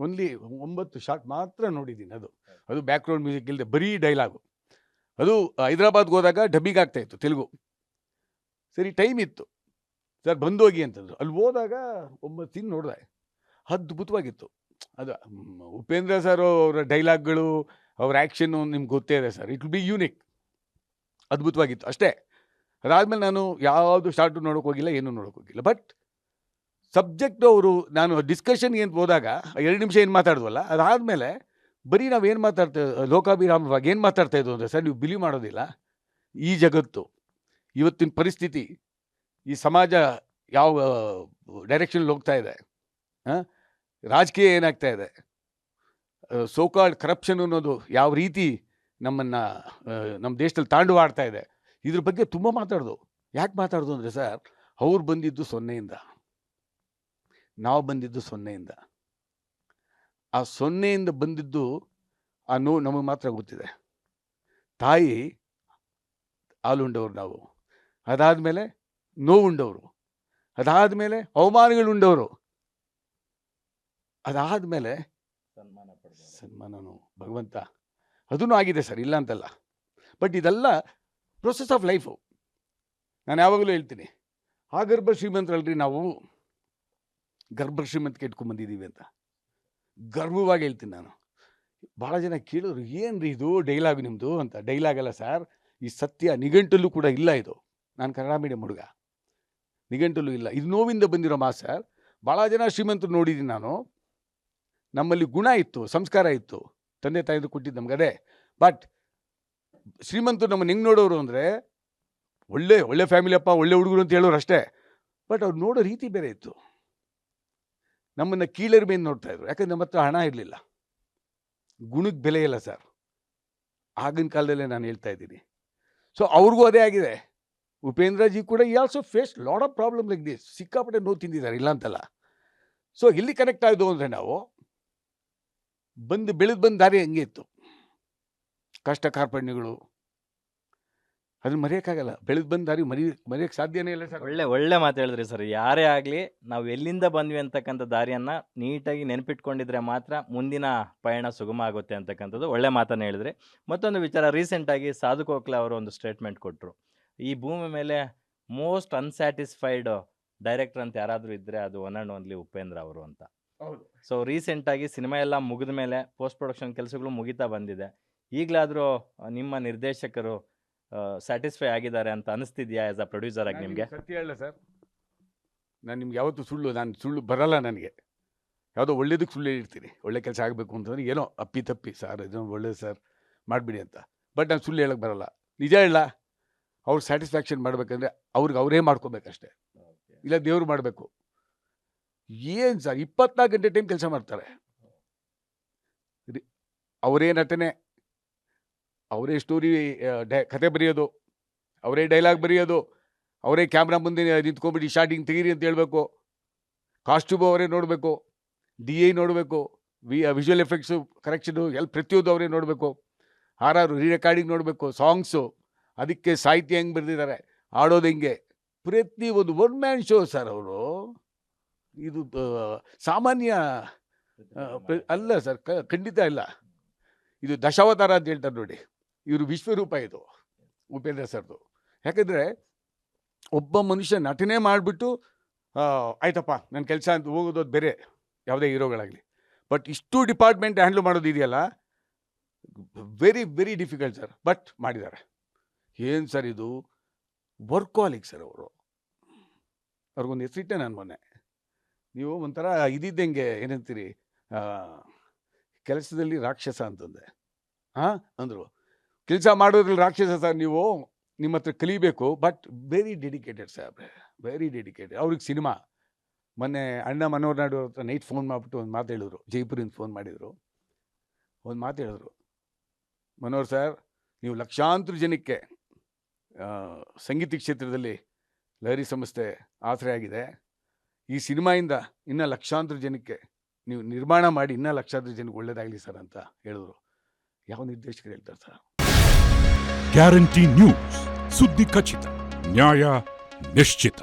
Only 9 shot ಮಾತ್ರ ನೋಡಿದ್ದೀನಿ. ಅದು ಬ್ಯಾಕ್ಗ್ರೌಂಡ್ ಮ್ಯೂಸಿಕ್ ಇಲ್ಲದೆ ಬರೀ ಡೈಲಾಗು. ಅದು ಹೈದ್ರಾಬಾದ್ಗೆ ಹೋದಾಗ ಡಬ್ಬಿಂಗ್ ಆಗ್ತಾಯಿತ್ತು ತೆಲುಗು. ಸರಿ ಟೈಮ್ ಇತ್ತು, ಸರ್ ಬಂದೋಗಿ ಅಂತಂದರು. ಅಲ್ಲಿ ಹೋದಾಗ 9 ಸೀನ್ ನೋಡಿದೆ, ಅದ್ಭುತವಾಗಿತ್ತು. ಅದು ಉಪೇಂದ್ರ ಸರ್ ಅವರ ಡೈಲಾಗ್ಗಳು, ಅವ್ರ ಆ್ಯಕ್ಷನ್ನು ನಿಮ್ಗೆ ಗೊತ್ತೇ ಇದೆ sir. It will be unique. ಅದ್ಭುತವಾಗಿತ್ತು ಅಷ್ಟೇ. ಅದಾದಮೇಲೆ ನಾನು ಯಾವುದು ಶಾರ್ಟು ನೋಡೋಕೆ ಹೋಗಿಲ್ಲ, ಏನೂ ನೋಡೋಕೆ ಹೋಗಿಲ್ಲ. ಬಟ್ ಸಬ್ಜೆಕ್ಟು ಅವರು, ನಾನು ಡಿಸ್ಕಷನ್ಗೆ ಅಂತ ಹೋದಾಗ 2 ನಿಮಿಷ ಏನು ಮಾತಾಡಿದ್ವಲ್ಲ, ಅದಾದಮೇಲೆ ಬರೀ ನಾವು ಏನು ಲೋಕಾಭಿರಾಮವಾಗಿ ಏನು ಮಾತಾಡ್ತಾ ಇದ್ವು ಅಂದರೆ ಸರ್, ನೀವು ಬಿಲೀವ್ ಮಾಡೋದಿಲ್ಲ, ಈ ಜಗತ್ತು, ಇವತ್ತಿನ ಪರಿಸ್ಥಿತಿ, ಈ ಸಮಾಜ ಯಾವ ಡೈರೆಕ್ಷನಲ್ಲಿ ಹೋಗ್ತಾ ಇದೆ, ರಾಜಕೀಯ ಏನಾಗ್ತಾ ಇದೆ, ಸೋಕಾಲ್ಡ್ ಕರಪ್ಷನ್ ಅನ್ನೋದು ಯಾವ ರೀತಿ ನಮ್ಮ ದೇಶದಲ್ಲಿ ತಾಂಡವಾಡ್ತಾ ಇದೆ, ಇದ್ರ ಬಗ್ಗೆ ತುಂಬ ಮಾತಾಡ್ದು. ಯಾಕೆ ಮಾತಾಡ್ದು ಅಂದರೆ ಸರ್, ಅವ್ರು ಬಂದಿದ್ದು 0ಇಂದ, ನಾವು ಬಂದಿದ್ದು 0ಇಂದ. ಆ 0ಇಂದ ಬಂದಿದ್ದು ಆ ನೋವು ನಮಗೆ ಮಾತ್ರ ಗೊತ್ತಿದೆ. ತಾಯಿ ಹಾಲುಂಡವ್ರು ನಾವು, ಅದಾದಮೇಲೆ ನೋವುಂಡವರು, ಅದಾದಮೇಲೆ ಅವಮಾನಗಳುಂಡವರು, ಅದಾದಮೇಲೆ ಸನ್ಮಾನನು ಭಗವಂತ ಅದೂ ಆಗಿದೆ ಸರ್, ಇಲ್ಲ ಅಂತಲ್ಲ. ಬಟ್ ಇದೆಲ್ಲ ಪ್ರೊಸೆಸ್ ಆಫ್ ಲೈಫು. ನಾನು ಯಾವಾಗಲೂ ಹೇಳ್ತೀನಿ, ಆ ಗರ್ಭ ಶ್ರೀಮಂತರಲ್ರಿ ನಾವು, ಗರ್ಭ ಶ್ರೀಮಂತಿಕೆ ಇಟ್ಕೊಂಡ್ಬಂದಿದ್ದೀವಿ ಅಂತ ಗರ್ವವಾಗಿ ಹೇಳ್ತೀನಿ ನಾನು. ಭಾಳ ಜನ ಕೇಳಿದ್ರು, ಏನು ರೀ ಇದು ಡೈಲಾಗ್ ನಿಮ್ಮದು ಅಂತ. ಡೈಲಾಗ್ ಅಲ್ಲ ಸರ್, ಈ ಸತ್ಯ ನಿಘಂಟಲ್ಲೂ ಕೂಡ ಇಲ್ಲ. ಇದು ನಾನು ಕನ್ನಡ ಮೀಡಿಯಂ ಹುಡುಗ, ನಿಘಂಟಲ್ಲೂ ಇಲ್ಲ. ಇದು ನೋವಿಂದ ಬಂದಿರೋ ಮಾತು ಸರ್. ಭಾಳ ಜನ ಶ್ರೀಮಂತರು ನೋಡಿದ್ದೀನಿ ನಾನು, ನಮ್ಮಲ್ಲಿ ಗುಣ ಇತ್ತು, ಸಂಸ್ಕಾರ ಇತ್ತು, ತಂದೆ ತಾಯಿದು ಕೊಟ್ಟಿದ್ದು ನಮ್ಗೆ ಅದೇ. ಬಟ್ ಶ್ರೀಮಂತರು ನಮ್ಮನ್ನು ಹೆಂಗೆ ನೋಡೋರು ಅಂದರೆ, ಒಳ್ಳೆ ಫ್ಯಾಮಿಲಿ ಅಪ್ಪ, ಒಳ್ಳೆ ಹುಡುಗರು ಅಂತ ಹೇಳೋರು ಅಷ್ಟೇ. ಬಟ್ ಅವ್ರು ನೋಡೋ ರೀತಿ ಬೇರೆ ಇತ್ತು. ನಮ್ಮನ್ನು ಕೀಳರ ಮೇಲೆ ನೋಡ್ತಾ ಇದ್ರು, ಯಾಕಂದ್ರೆ ನಮ್ಮ ಹತ್ರ ಹಣ ಇರಲಿಲ್ಲ, ಗುಣಕ್ಕೆ ಬೆಲೆ ಇಲ್ಲ ಸರ್. ಆಗಿನ ಕಾಲದಲ್ಲೇ ನಾನು ಹೇಳ್ತಾ ಇದ್ದೀನಿ. ಸೊ ಅವ್ರಿಗೂ ಅದೇ ಆಗಿದೆ. ಉಪೇಂದ್ರ ಜಿ ಕೂಡ ಈ also face lot of problem like this. ಸಿಕ್ಕಾಪಟ್ಟೆ ನೋವು ತಿಂದಿದ್ದಾರೆ, ಇಲ್ಲ ಅಂತಲ್ಲ. ಸೊ ಎಲ್ಲಿ ಕನೆಕ್ಟ್ ಆಯಿತು ಅಂದರೆ, ನಾವು ಬೆಳೆದು ಬಂದ ದಾರಿ ಹಂಗೆ ಇತ್ತು, ಕಷ್ಟ ಕಾರ್ಪಣ್ಯಗಳು, ಅದನ್ನ ಮರೆಯೋಕ್ಕಾಗಲ್ಲ. ಬೆಳೆದು ಬಂದ ದಾರಿ ಮರೆಯೋಕ್ಕೆ ಸಾಧ್ಯನೇ ಇಲ್ಲ ಸರ್. ಒಳ್ಳೆ ಮಾತು ಹೇಳಿದ್ರಿ ಸರ್. ಯಾರೇ ಆಗಲಿ, ನಾವು ಎಲ್ಲಿಂದ ಬಂದ್ವಿ ಅಂತಕ್ಕಂಥ ದಾರಿಯನ್ನು ನೀಟಾಗಿ ನೆನಪಿಟ್ಕೊಂಡಿದ್ರೆ ಮಾತ್ರ ಮುಂದಿನ ಪಯಣ ಸುಗಮ ಆಗುತ್ತೆ ಅಂತಕ್ಕಂಥದ್ದು ಒಳ್ಳೆ ಮಾತನ್ನು ಹೇಳಿದ್ರಿ. ಮತ್ತೊಂದು ವಿಚಾರ, ರೀಸೆಂಟಾಗಿ ಸಾಧು ಕೋಕ್ಲೆ ಅವರು ಒಂದು ಸ್ಟೇಟ್ಮೆಂಟ್ ಕೊಟ್ಟರು. ಈ ಭೂಮಿ ಮೇಲೆ ಮೋಸ್ಟ್ ಅನ್ಸ್ಯಾಟಿಸ್ಫೈಡ್ ಡೈರೆಕ್ಟರ್ ಅಂತ ಯಾರಾದರೂ ಇದ್ದರೆ ಅದು ಒನ್ ಆ್ಯಂಡ್ ಓನ್ಲಿ ಉಪೇಂದ್ರ ಅವರು ಅಂತ. ಸೊ ರೀಸೆಂಟಾಗಿ ಸಿನಿಮಾ ಎಲ್ಲ ಮುಗಿದ ಮೇಲೆ ಪೋಸ್ಟ್ ಪ್ರೊಡಕ್ಷನ್ ಕೆಲಸಗಳು ಮುಗಿತಾ ಬಂದಿದೆ. ಈಗಲಾದರೂ ನಿಮ್ಮ ನಿರ್ದೇಶಕರು ಸ್ಯಾಟಿಸ್ಫೈ ಆಗಿದ್ದಾರೆ ಅಂತ ಅನಿಸ್ತಿದ್ಯಾ ಆ್ಯಸ್ ಅ ಪ್ರೊಡ್ಯೂಸರ್ ಆಗಿ ನಿಮಗೆ? ಸತ್ಯ ಹೇಳ ಸರ್, ನಾನು ನಿಮ್ಗೆ ಯಾವತ್ತೂ ಸುಳ್ಳು ಬರಲ್ಲ ನನಗೆ. ಯಾವುದೋ ಒಳ್ಳೇದಕ್ಕೆ ಸುಳ್ಳು ಹೇಳಿರ್ತೀನಿ. ಒಳ್ಳೆ ಕೆಲಸ ಆಗಬೇಕು ಅಂತಂದ್ರೆ ಏನೋ ಅಪ್ಪಿ ಸರ್, ಇದನ್ನು ಒಳ್ಳೇದು ಸರ್ ಮಾಡಿಬಿಡಿ ಅಂತ. ಬಟ್ ನಾನು ಸುಳ್ಳು ಹೇಳಕ್ಕೆ ಬರಲ್ಲ. ನಿಜ ಹೇಳ, ಅವ್ರು ಸ್ಯಾಟಿಸ್ಫ್ಯಾಕ್ಷನ್ ಮಾಡಬೇಕಂದ್ರೆ ಅವರೇ ಮಾಡ್ಕೋಬೇಕಷ್ಟೇ, ಇಲ್ಲ ದೇವ್ರು ಮಾಡಬೇಕು. ಏನು ಸರ್, 24 ಗಂಟೆ ಟೈಮ್ ಕೆಲಸ ಮಾಡ್ತಾರೆ. ಅವರೇ ನಟನೆ, ಅವರೇ ಸ್ಟೋರಿ ಕತೆ ಬರೆಯೋದು, ಅವರೇ ಡೈಲಾಗ್ ಬರೆಯೋದು, ಅವರೇ ಕ್ಯಾಮ್ರಾ ಮುಂದೆ ನಿಂತ್ಕೊಂಡ್ಬಿಟ್ಟು ಶಾರ್ಟಿಂಗ್ ತೆಗೀರಿ ಅಂತ ಹೇಳಬೇಕು, ಕಾಸ್ಟ್ಯೂಮ್ ಅವರೇ ನೋಡಬೇಕು, DI ನೋಡಬೇಕು, ವಿಜುವಲ್ ಎಫೆಕ್ಟ್ಸು ಕರೆಕ್ಷನು ಪ್ರತಿಯೊಂದು ಅವರೇ ನೋಡಬೇಕು, RR ರೀರೆಕಾರ್ಡಿಂಗ್ ನೋಡಬೇಕು, ಸಾಂಗ್ಸು, ಅದಕ್ಕೆ ಸಾಹಿತ್ಯ ಹೆಂಗೆ ಬರೆದಿದ್ದಾರೆ, ಆಡೋದು ಹೆಂಗೆ, ಪ್ರತಿ ಒಂದು ಒನ್ ಮ್ಯಾನ್ ಶೋ ಸರ್ ಅವರು. ಇದು ಸಾಮಾನ್ಯ ಅಲ್ಲ ಸರ್, ಖಂಡಿತ ಇಲ್ಲ. ಇದು ದಶಾವತಾರ ಅಂತ ಹೇಳ್ತಾರೆ ನೋಡಿ, ಇವರು ವಿಶ್ವರೂಪ ಇದು ಉಪೇಂದ್ರ ಸರ್ದು. ಯಾಕಂದರೆ ಒಬ್ಬ ಮನುಷ್ಯ ನಟನೆ ಮಾಡಿಬಿಟ್ಟು ಆಯ್ತಪ್ಪ ನನ್ನ ಕೆಲಸ ಅಂತ ಹೋಗೋದು ಬೇರೆ, ಯಾವುದೇ ಹೀರೋಗಳಾಗಲಿ. ಬಟ್ ಇಷ್ಟು ಡಿಪಾರ್ಟ್ಮೆಂಟ್ ಹ್ಯಾಂಡ್ಲ್ ಮಾಡೋದು ಇದೆಯಲ್ಲ, very very difficult sir. But ಮಾಡಿದ್ದಾರೆ. ಏನು ಸರ್ ಇದು ವರ್ಕಾಲಿಕ್ ಸರ್ ಅವರು. ಅವ್ರಿಗೊಂದು ಹೆಸರಿಟ್ಟೆ ನಾನು ಮೊನ್ನೆ. ನೀವು ಒಂಥರ ಇದ್ದಿದ್ದಂಗೆ ಏನಂತೀರಿ, ಕೆಲಸದಲ್ಲಿ ರಾಕ್ಷಸ ಅಂತಂದೆ. ಅಂದರು, ಕೆಲಸ ಮಾಡೋದ್ರಲ್ಲಿ ರಾಕ್ಷಸ ಸರ್ ನೀವು, ನಿಮ್ಮ ಹತ್ರ ಕಲಿಬೇಕು. ಬಟ್ ವೆರಿ ಡೆಡಿಕೇಟೆಡ್ ಸಾಹೇಬ್ರೆ, ವೆರಿ ಡೆಡಿಕೇಟೆಡ್. ಅವ್ರಿಗೆ ಸಿನಿಮಾ ಮೊನ್ನೆ ಅಣ್ಣ ಮನೋಹರ್ ನಾಯ್ಡು ಅವ್ರ ಹತ್ರ ನೈಟ್ ಫೋನ್ ಮಾಡಿಬಿಟ್ಟು ಒಂದು ಮಾತು ಹೇಳಿದ್ರು. ಜೈಪುರಿಂದ ಫೋನ್ ಮಾಡಿದರು, ಒಂದು ಮಾತು ಹೇಳಿದ್ರು, ಮನೋಹರ್ ಸರ್, ನೀವು ಲಕ್ಷಾಂತರ ಜನಕ್ಕೆ ಸಂಗೀತ ಕ್ಷೇತ್ರದಲ್ಲಿ ಲಹರಿ ಸಂಸ್ಥೆ ಆಸರೆ ಆಗಿದೆ. ಈ ಸಿನಿಮಾಯಿಂದ ಇನ್ನೂ ಲಕ್ಷಾಂತರ ಜನಕ್ಕೆ ನೀವು ನಿರ್ಮಾಣ ಮಾಡಿ ಇನ್ನೂ ಲಕ್ಷಾಂತರ ಜನಕ್ಕೆ ಒಳ್ಳೇದಾಗಲಿ ಸರ್ ಅಂತ ಹೇಳಿದ್ರು. ಯಾವ ನಿರ್ದೇಶಕರು ಹೇಳ್ತಾರೆ ಸರ್? ಗ್ಯಾರಂಟಿ ನ್ಯೂಸ್, ಸುದ್ದಿ ಖಚಿತ, ನ್ಯಾಯ ನಿಶ್ಚಿತ.